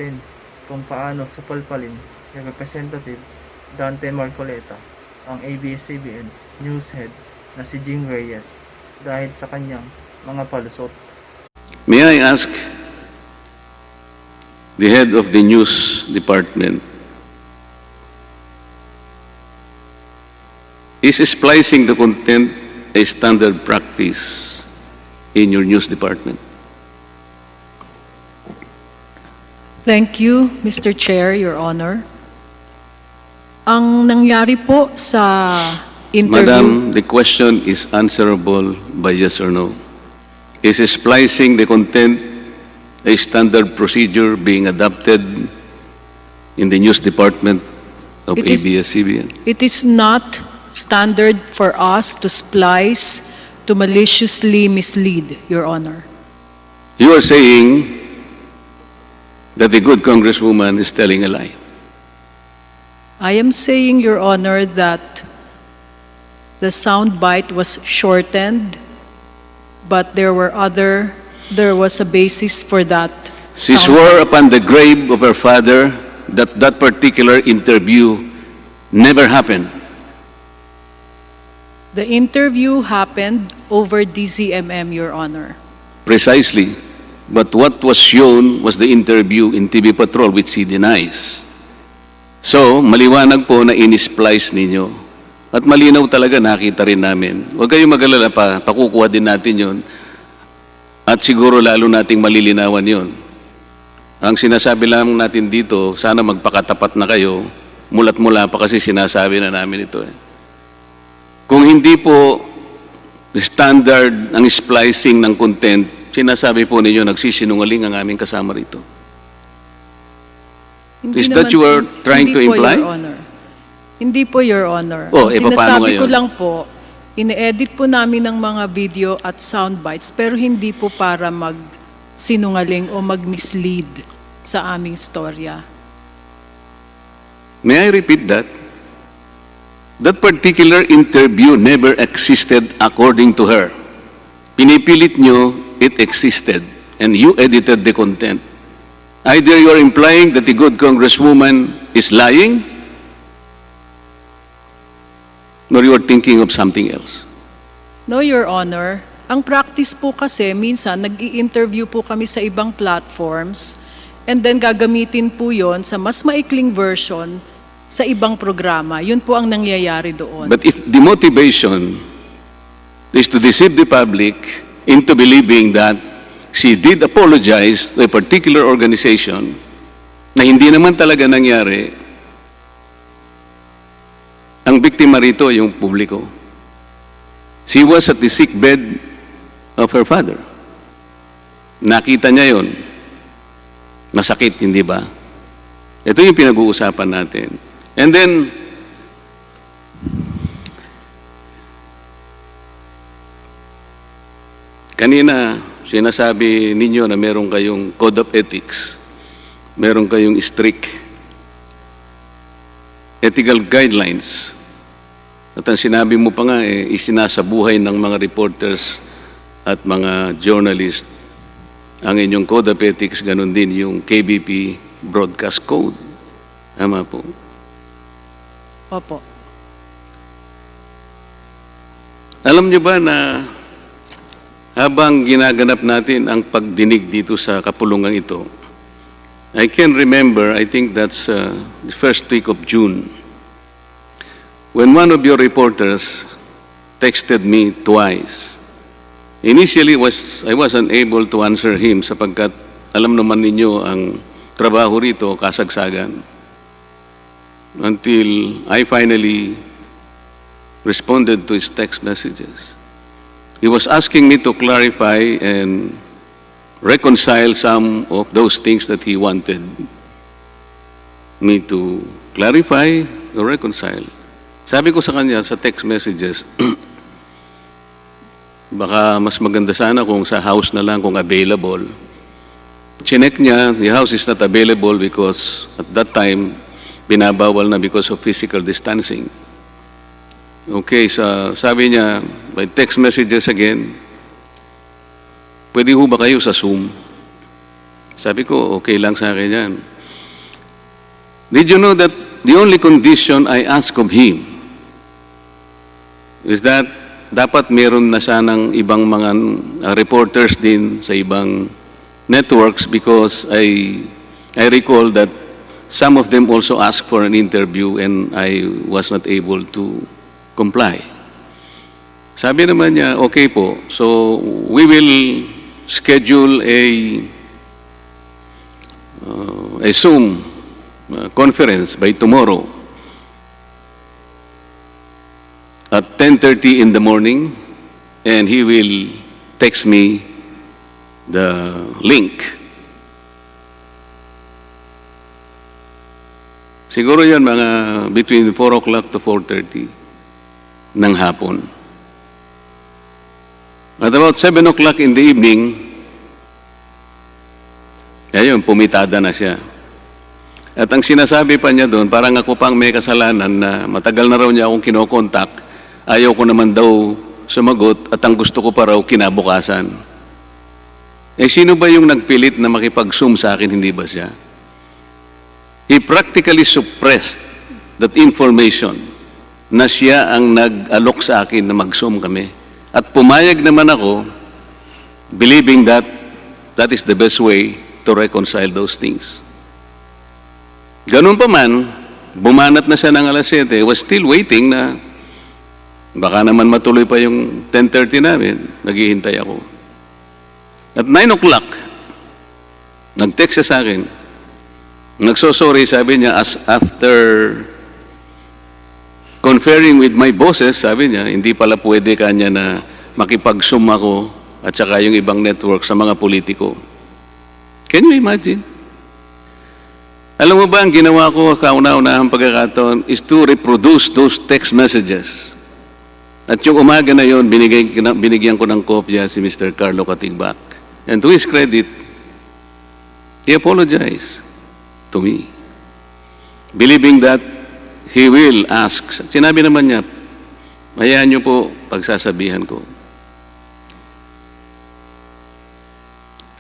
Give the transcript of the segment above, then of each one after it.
natin kung paano supalpalin ni Representative Dante Marcoleta ang ABS-CBN news head na si Ging Reyes dahil sa kanyang mga palusot. May I ask the head of the news department, is splicing the content a standard practice in your news department? Thank you, Mr. Chair, Your Honor. Ang nangyari po sa interview... Madam, the question is answerable by yes or no. Is splicing the content a standard procedure being adopted in the news department of ABS-CBN? It is not standard for us to splice to maliciously mislead, Your Honor. You are saying that the good congresswoman is telling a lie. I am saying, Your Honor, that the soundbite was shortened, but there was a basis for that. She swore upon the grave of her father that that particular interview never happened. The interview happened over DZMM, Your Honor. Precisely. But what was shown was the interview in TV Patrol, which she denies. So, maliwanag po na in-splice ninyo. At malinaw talaga, nakita rin namin. Huwag kayong mag-alala pa, pakukuha din natin yon. At siguro lalo nating malilinawan yon. Ang sinasabi lang natin dito, sana magpakatapat na kayo, mulat mula pa kasi sinasabi na namin ito. Kung hindi po standard ang splicing ng content, sinasabi po ninyo, nagsisinungaling ang aming kasama rito. Is that you are trying to imply? Hindi po, Your Honor. Oh, Sinasabi ko lang po, ine-edit po namin ng mga video at soundbites, pero hindi po para mag-sinungaling o mag-mislead sa aming storya. May I repeat that? That particular interview never existed according to her. Pinipilit nyo, it existed, and you edited the content. Either you are implying that the good congresswoman is lying, or you are thinking of something else. No, Your Honor. Ang practice po kasi, minsan nag-i-interview po kami sa ibang platforms, and then gagamitin po yon sa mas maikling version sa ibang programa. Yun po ang nangyayari doon. But if the motivation is to deceive the public into believing that she did apologize to a particular organization na hindi naman talaga nangyari, ang biktima rito yung publiko. She was at the sick bed of her father. Nakita niya yon. Masakit, hindi ba? Ito yung pinag-uusapan natin. And then, kanina, sinasabi ninyo na meron kayong code of ethics, meron kayong strict ethical guidelines. At ang sinabi mo pa nga, isinasabuhay ng mga reporters at mga journalists ang inyong code of ethics, ganun din yung KBP broadcast code. Tama po. Opo. Alam niyo ba na habang ginaganap natin ang pagdinig dito sa kapulungan ito, I can remember, I think that's the first week of June, when one of your reporters texted me twice. Initially, I was unable to answer him sapagkat alam naman ninyo ang trabaho rito, kasagsagan. Until I finally responded to his text messages. He was asking me to clarify and reconcile some of those things that he wanted me to clarify or reconcile. Sabi ko sa kanya sa text messages, baka mas maganda sana kung sa house na lang kung available. Chinek niya, the house is not available because at that time, binabawal na because of physical distancing. Okay, so sabi niya, by text messages again, pwede ho ba kayo sa Zoom? Sabi ko, okay lang sa akin yan. Did you know that the only condition I ask of him is that dapat meron na sanang ibang mga reporters din sa ibang networks, because I recall that some of them also asked for an interview and I was not able to comply. Sabi naman niya, okay po, so we will schedule a Zoom conference by tomorrow at 10:30 in the morning, and he will text me the link. Siguro yan mga between 4 o'clock to 4:30 ng hapon. At about 7 o'clock in the evening, ayun, pumitada na siya. At ang sinasabi pa niya doon, parang ako pang may kasalanan na matagal na raw niya akong kinokontak, ayaw ko naman daw sumagot at ang gusto ko pa raw kinabukasan. Eh sino ba yung nagpilit na makipag-zoom sa akin, hindi ba siya? He practically suppressed that information na siya ang nag-alok sa akin na mag-zoom kami. At pumayag naman ako, believing that that is the best way to reconcile those things. Ganun pa man, bumanat na siya ng alas 7, was still waiting na baka naman matuloy pa yung 10:30 namin, naghihintay ako. At 9 o'clock, nag-text siya sa akin, nagsosorry, sabi niya, as after conferring with my bosses, sabi niya, hindi pala pwede kanya na makipag-zoom ako at saka yung ibang network sa mga politiko. Can you imagine? Alam mo ba, ang ginawa ko kauna-unahang pagkakataon is to reproduce those text messages. At yung umaga na yon, binigyan ko ng kopya si Mr. Carlo Katigbak. And to his credit, he apologized to me, believing that he will ask. Sinabi naman niya, hayaan niyo po pagsasabihan ko.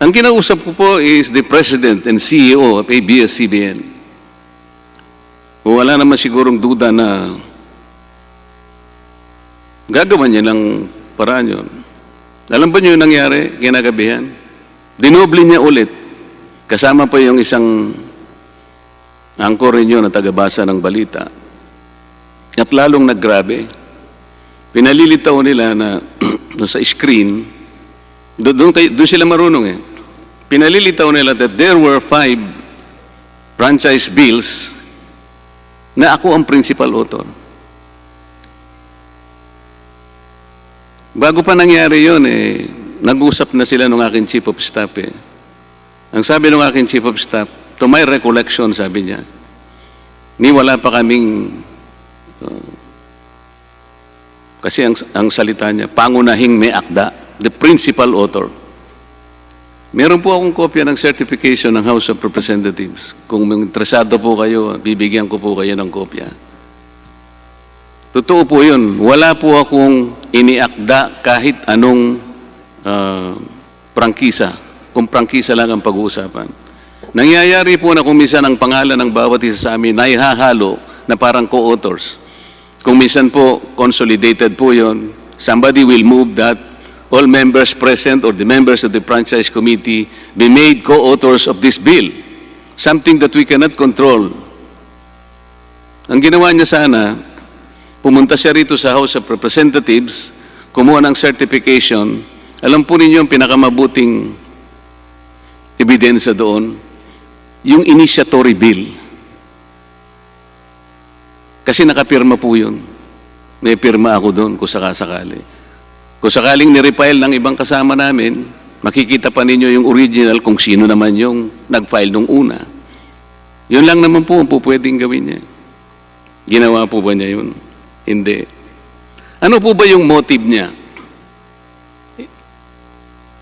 Ang kinausap ko po is the President and CEO of Abs-Cbn. Wala naman sigurong duda na gagawan niya ng paraan yun. Alam ba niyo yung nangyari kinagabihan? Dinoble niya ulit. Kasama pa yung isang anchor ninyo na tagabasa ng balita. At lalong naggrabe. Pinalilitaw nila na sa screen, doon sila marunong eh. Pinalilitaw nila that there were 5 franchise bills na ako ang principal author. Bago pa nangyari yun eh, nag-usap na sila ng aking chief of staff eh. Ang sabi ng aking chief of staff, to my recollection, sabi niya, ni wala pa kaming, kasi ang salita niya, pangunahing may akda, the principal author. Meron po akong kopya ng certification ng House of Representatives. Kung interesado po kayo, bibigyan ko po kayo ng kopya. Totoo po yun. Wala po akong iniakda kahit anong prangkisa. Kung prangkisa lang ang pag-uusapan. Nangyayari po na kung minsan ang pangalan ng bawat isa sa amin na ihahalo na parang co-authors. Kung minsan po, consolidated po yun, somebody will move that all members present or the members of the franchise committee be made co-authors of this bill. Something that we cannot control. Ang ginawa niya sana, pumunta siya rito sa House of Representatives, kumuha ng certification. Alam po ninyo ang pinakamabuting ebidensya doon, yung initiatory bill. Kasi nakapirma po yun. May pirma ako doon kung sakasakali. Kung sakaling nirefile ng ibang kasama namin, makikita pa ninyo yung original kung sino naman yung nag-file nung una. Yun lang naman po ang pwedeng gawin niya. Ginawa po ba niya yun? Hindi. Ano po ba yung motive niya?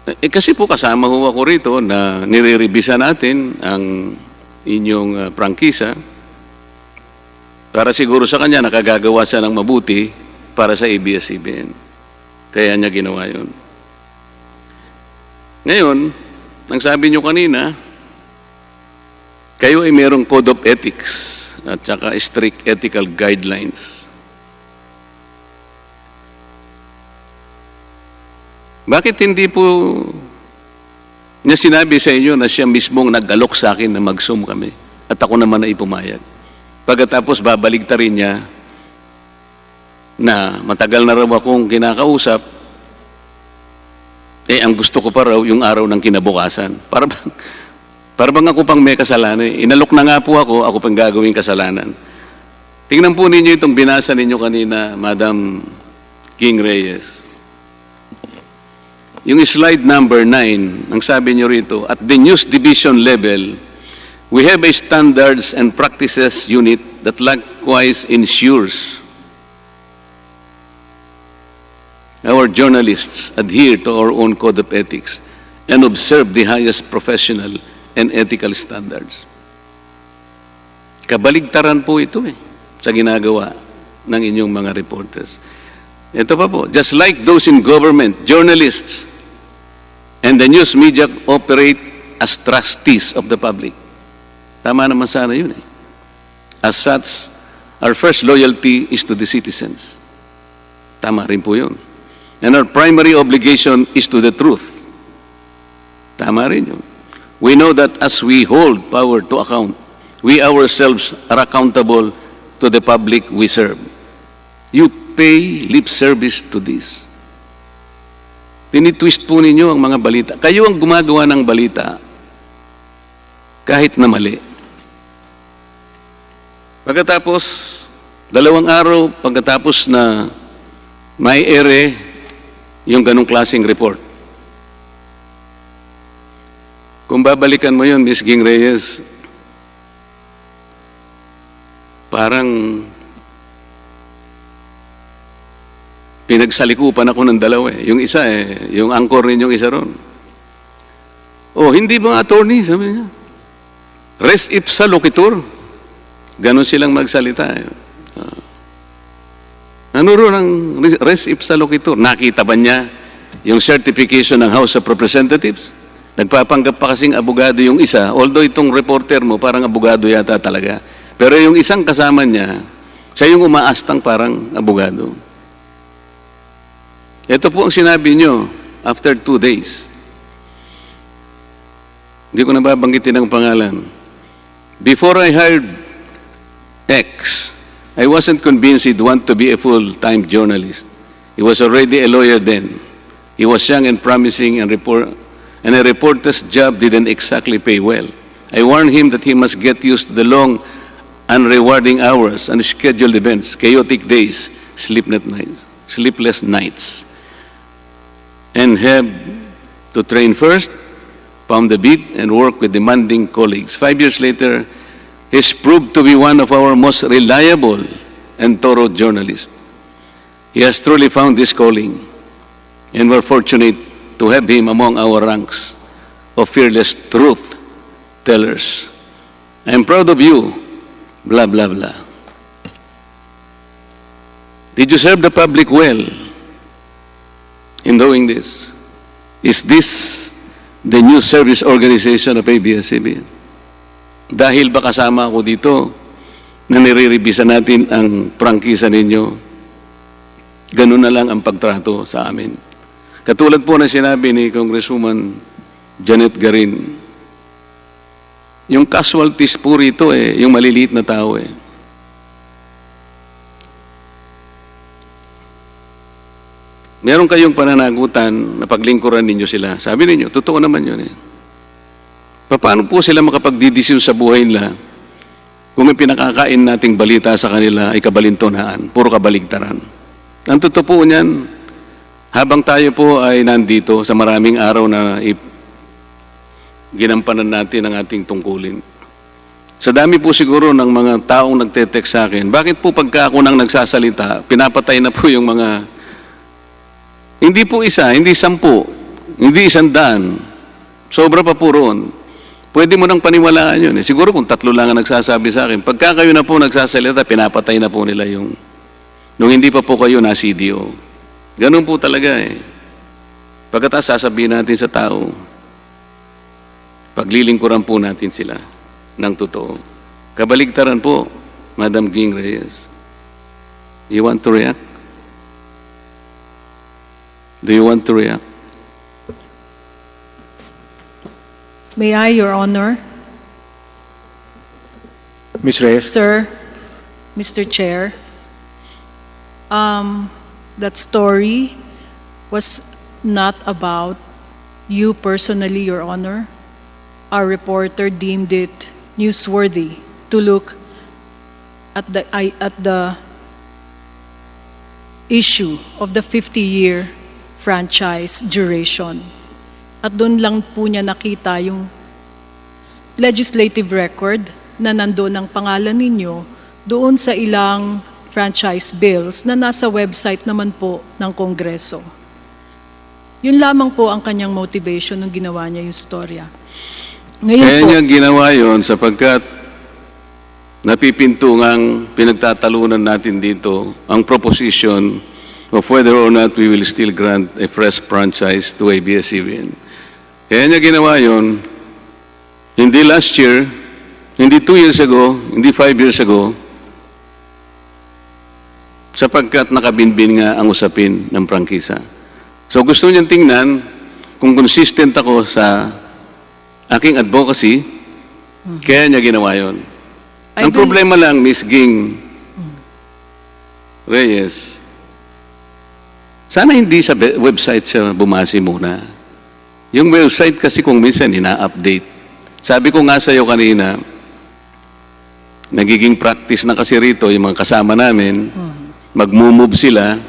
Kasi po kasama ho ako rito na nire-revisa natin ang inyong prangkisa para siguro sa kanya nakagagawa siya ng mabuti para sa ABS-CBN. Kaya niya ginawa yun. Ngayon, ang sabi niyo kanina, Kayo ay merong code of ethics at saka strict ethical guidelines. Bakit hindi po niya sinabi sa inyo na siya mismong nag-alok sa akin na mag-Zoom kami at ako naman ay pumayag? Pagkatapos babaligtarin niya na matagal na raw akong kinakausap, ang gusto ko pa raw yung araw ng kinabukasan. Para bang ako pang may kasalanan. Inalok na nga po ako pang gagawing kasalanan. Tingnan po ninyo itong binasa ninyo kanina, Madam Ging Reyes. Yung slide number 9, ang sabi nyo rito, at the news division level, we have a standards and practices unit that likewise ensures our journalists adhere to our own code of ethics and observe the highest professional and ethical standards. Kabaligtaran po ito sa ginagawa ng inyong mga reporters. Ito pa po, just like those in government, journalists and the news media operate as trustees of the public. Tama naman sana yun As such, our first loyalty is to the citizens. Tama rin po yun. And our primary obligation is to the truth. Tama rin yun. We know that as we hold power to account, we ourselves are accountable to the public we serve. You pay lip service to this. Tinitwist po ninyo ang mga balita. Kayo ang gumagawa ng balita kahit na mali. Pagkatapos, 2 araw pagkatapos na may ere yung ganong klaseng report. Kung babalikan mo yun, Ms. Ging Reyes, parang pinagsalikupan ako ng dalawa Yung isa yung anchor ninyong isa ron. Hindi mga attorney, sabi niya. Res ipsa loquitur. Ganon silang magsalita. Ano ron ang res ipsa loquitur? Nakita ba niya yung certification ng House of Representatives? Nagpapanggap pa kasing abogado yung isa, although itong reporter mo parang abogado yata talaga. Pero yung isang kasama niya, siya yung umaastang parang abogado. Ito po ang sinabi nyo after 2 days. Hindi ko na babanggitin ang pangalan. Before I hired X, I wasn't convinced he'd want to be a full-time journalist. He was already a lawyer then. He was young and promising and a reporter's job didn't exactly pay well. I warned him that he must get used to the long, unrewarding hours, unscheduled events, chaotic days, sleepless nights, and have to train first, pound the beat, and work with demanding colleagues. 5 years later, he's proved to be one of our most reliable and thorough journalists. He has truly found this calling, and we're fortunate to have him among our ranks of fearless truth tellers. I'm proud of you, blah, blah, blah. Did you serve the public well in doing this? Is this the new service organization of ABS-CBN? Dahil ba kasama ako dito na nire-revisa natin ang prangkisa ninyo, ganun na lang ang pagtrato sa amin. Katulad po na sinabi ni Congresswoman Janet Garin, yung casualties po rito yung maliliit na tao Meron kayong pananagutan na paglingkuran ninyo sila. Sabi ninyo, totoo naman yun Paano po sila makapagdidesisyon sa buhay nila kung may pinakakain nating balita sa kanila ay kabalintunaan, puro kabaligtaran? Ang totoo po niyan, habang tayo po ay nandito sa maraming araw na ginampanan natin ang ating tungkulin. Sa dami po siguro ng mga taong nagte-text sa akin, bakit po pagka ako nang nagsasalita, pinapatay na po yung mga, hindi po isa, hindi 10, hindi 100, sobra pa po roon. Pwede mo nang paniwalaan yun Siguro kung 3 lang ang nagsasabi sa akin, pagka kayo na po nagsasalita, pinapatay na po nila yung, nung hindi pa po kayo na CDO. Ganun po talaga Pagkatapos sasabihin natin sa tao, paglilingkuran po natin sila. ng totoo. Kabaligtaran po, Madam Ging Reyes. You want to react? Do you want to react? May I, Your Honor? Ms. Reyes? Sir, Mr. Chair, that story was not about you personally, Your Honor. Our reporter deemed it newsworthy to look at the issue of the 50-year franchise duration. At doon lang po niya nakita yung legislative record na nandoon ang pangalan ninyo doon sa ilang franchise bills na nasa website naman po ng Kongreso. Yun lamang po ang kanyang motivation nung ginawa niya yung storya. Ngayon Kaya po, niya ginawa yun sapagkat napipintungang pinagtatalunan natin dito ang proposition of whether or not we will still grant a fresh franchise to ABS-CBN. Kaya niya ginawa yun, hindi last year, hindi 2 years ago, hindi 5 years ago, sapagkat nakabinbin nga ang usapin ng prangkisa. So gusto niyang tingnan kung consistent ako sa aking advocacy, kaya niya ginawa yun. Ang problema lang, Ms. Ging Reyes, sana hindi sa website siya bumasi muna. Yung website kasi kung minsan ina-update. Sabi ko nga sa iyo kanina, nagiging practice na kasi rito yung mga kasama namin, mag-move sila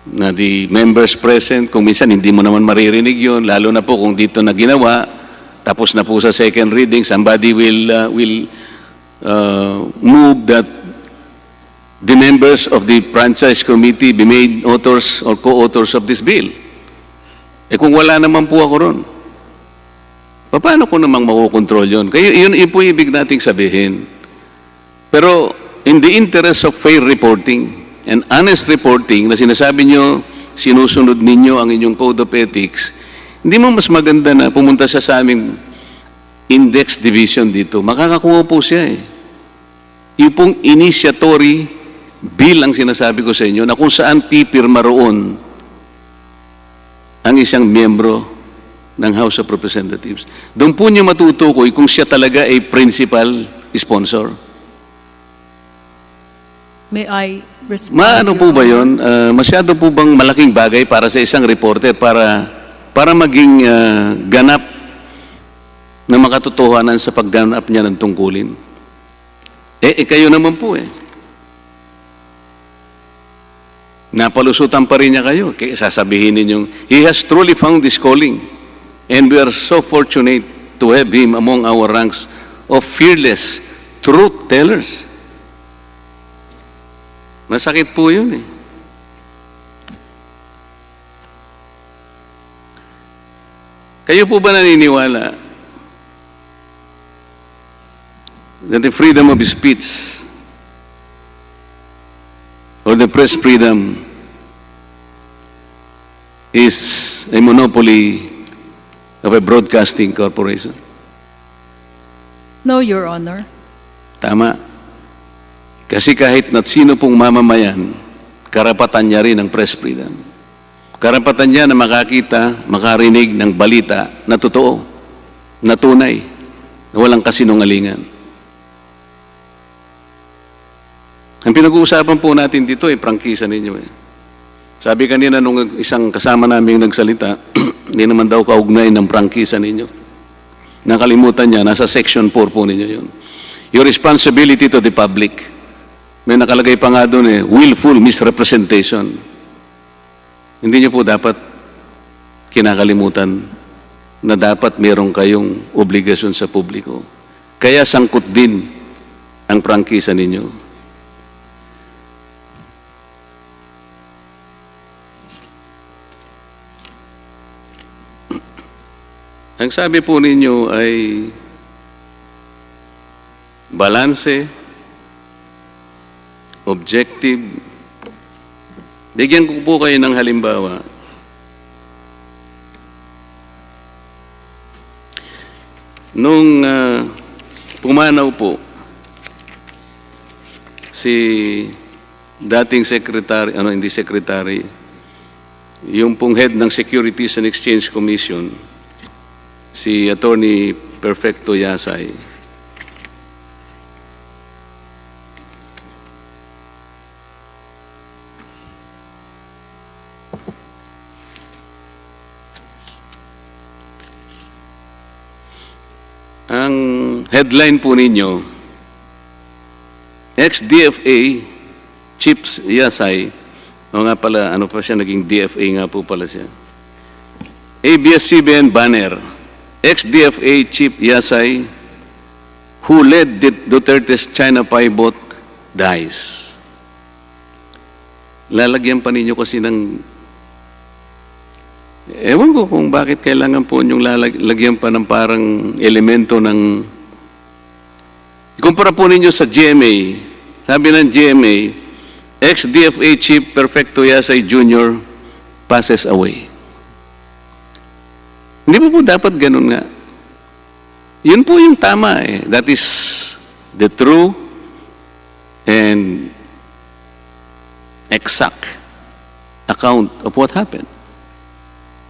na the members present, kung minsan hindi mo naman maririnig yun, lalo na po kung dito na ginawa, tapos na po sa second reading, somebody will move that the members of the franchise committee be made authors or co-authors of this bill. Eh kung wala naman po ako ron, paano ko namang makukontrol yun? Kaya yun po ibig nating sabihin. Pero in the interest of fair reporting and honest reporting na sinasabi nyo, sinusunod ninyo ang inyong code of ethics, hindi mo mas maganda na pumunta siya sa aming index division dito. Makakakuha po siya eh. Yung pong initiatory bill ang sinasabi ko sa inyo na kung saan pipirma roon ang isang miyembro ng House of Representatives. Doon po niya matutukoy kung siya talaga ay principal sponsor. may I respond? Maano po ba yun? Masyado po bang malaking bagay para sa isang reporter para maging ganap na makatotohanan sa pagganap niya ng tungkulin? Kayo naman po eh. Napalusutan pa rin niya kayo. Kaya sasabihin ninyong, he has truly found this calling. And we are so fortunate to have him among our ranks of fearless truth tellers. Masakit po yun eh. Kayo po ba naniniwala that the freedom of speech or the press freedom is a monopoly of a broadcasting corporation? No, Your Honor. Tama. Kasi kahit na sino pong mamamayan, karapatan niya rin ang press freedom. Karapatan niya na makakita, makarinig ng balita na totoo, na tunay, na walang kasinungalingan. Ang pinag-uusapan po natin dito ay prangkisa ninyo eh. Sabi kanina nung isang kasama naming nagsalita, hindi naman daw kaugnay ng prangkisa ninyo. Nakalimutan niya, nasa section 4 po ninyo yun. Your responsibility to the public. May nakalagay pa nga doon eh, willful misrepresentation. Hindi niyo po dapat kinakalimutan na dapat meron kayong obligasyon sa publiko. Kaya sangkot din ang prangkisa ninyo. Ang sabi po ninyo ay balanse, objective. Bigyan ko po kayo ng halimbawa. Nung pumanaw po si dating secretary, hindi secretary, yung pong head ng Securities and Exchange Commission, si Attorney Perfecto Yasay. Ang headline po ninyo, ex-DFA Chips Yasay, o nga pala, ano pa siya, naging DFA nga po pala siya. ABS-CBN banner, ex-DFA Chief Yasay, who led Duterte's China pivot, dies. Lalagyan pa ninyo kasi ng ewan ko kung bakit kailangan po yung lagyan pa ng parang elemento ng... Kumpara po ninyo sa GMA. Sabi ng GMA, ex-DFA Chief Perfecto Yasay Jr. passes away. Hindi po dapat ganun nga. Yun po yung tama eh. That is the true and exact account of what happened.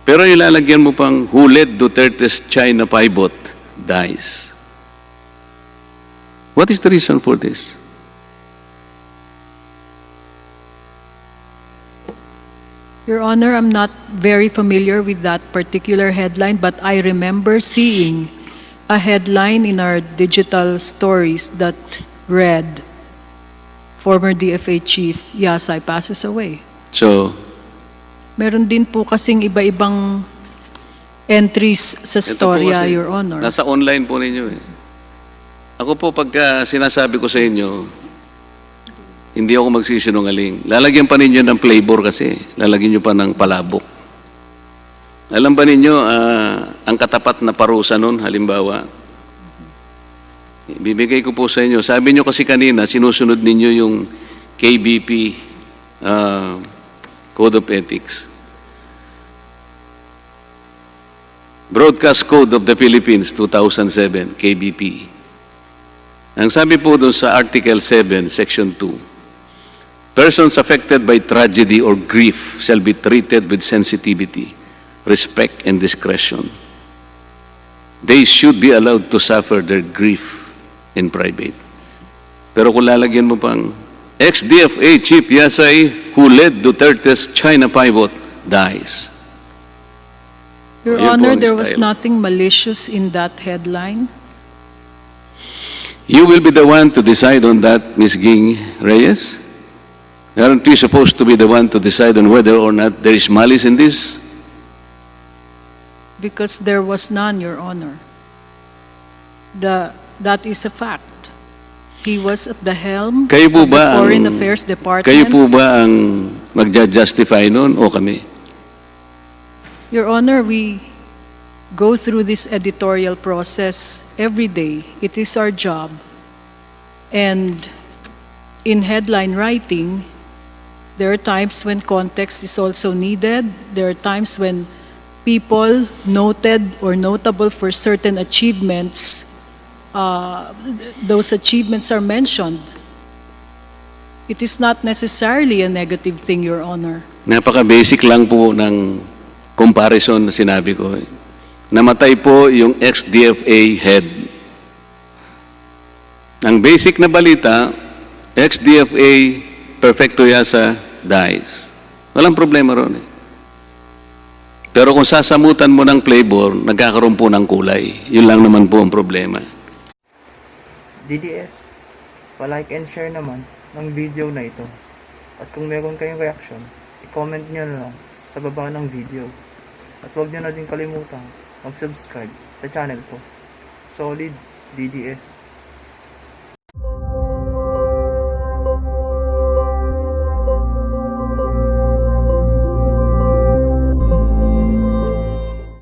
Pero ilalagyan mo pang who led Duterte's China pivot dies. What is the reason for this? Your Honor, I'm not very familiar with that particular headline, but I remember seeing a headline in our digital stories that read, former DFA Chief Yasay passes away. So, Meron din po kasing iba-ibang entries sa storya, Your Honor. nasa online po ninyo eh. Ako po pagka sinasabi ko sa inyo, hindi ako magsisinungaling. Lalagyan pa ninyo ng flavor kasi. Lalagyan nyo pa ng palabok. Alam ba ninyo, ang katapat na parusa nun, halimbawa, bibigay ko po sa inyo. Sabi nyo kasi kanina, sinusunod ninyo yung KBP Code of Ethics. Broadcast Code of the Philippines, 2007, KBP. Ang sabi po doon sa Article 7, Section 2, persons affected by tragedy or grief shall be treated with sensitivity, respect, and discretion. They should be allowed to suffer their grief in private. Pero kung lalagyan mo pang ex-DFA Chief Yasay, who led Duterte's China pivot, dies. Your Ayun po Honor, ang there was style. nothing malicious in that headline. You will be the one to decide on that, Ms. Ging Reyes? Aren't you supposed to be the one to decide on whether or not there is malice in this? Because there was none, Your Honor. That is a fact. He was at the helm Kayo po of the ba Foreign ang- Affairs Department. Kayo po ba ang magja-justify nun o kami? Your Honor, we go through this editorial process every day. It is our job. And in headline writing, there are times when context is also needed. There are times when people noted or notable for certain achievements, those achievements are mentioned. It is not necessarily a negative thing, Your Honor. Napaka-basic lang po ng comparison na sinabi ko. Namatay po yung ex-DFA head. Ang basic na balita, ex-DFA Perfecto Yasa dies. Walang problema ron eh. Pero kung sasamutan mo ng flavor, nagkakaroon po ng kulay. Yun lang naman po ang problema. DDS, pa-like and share naman ng video na ito. At kung meron kayong reaction, i-comment nyo na lang sa baba ng video. At huwag nyo na din kalimutan mag-subscribe sa channel ko. Solid DDS.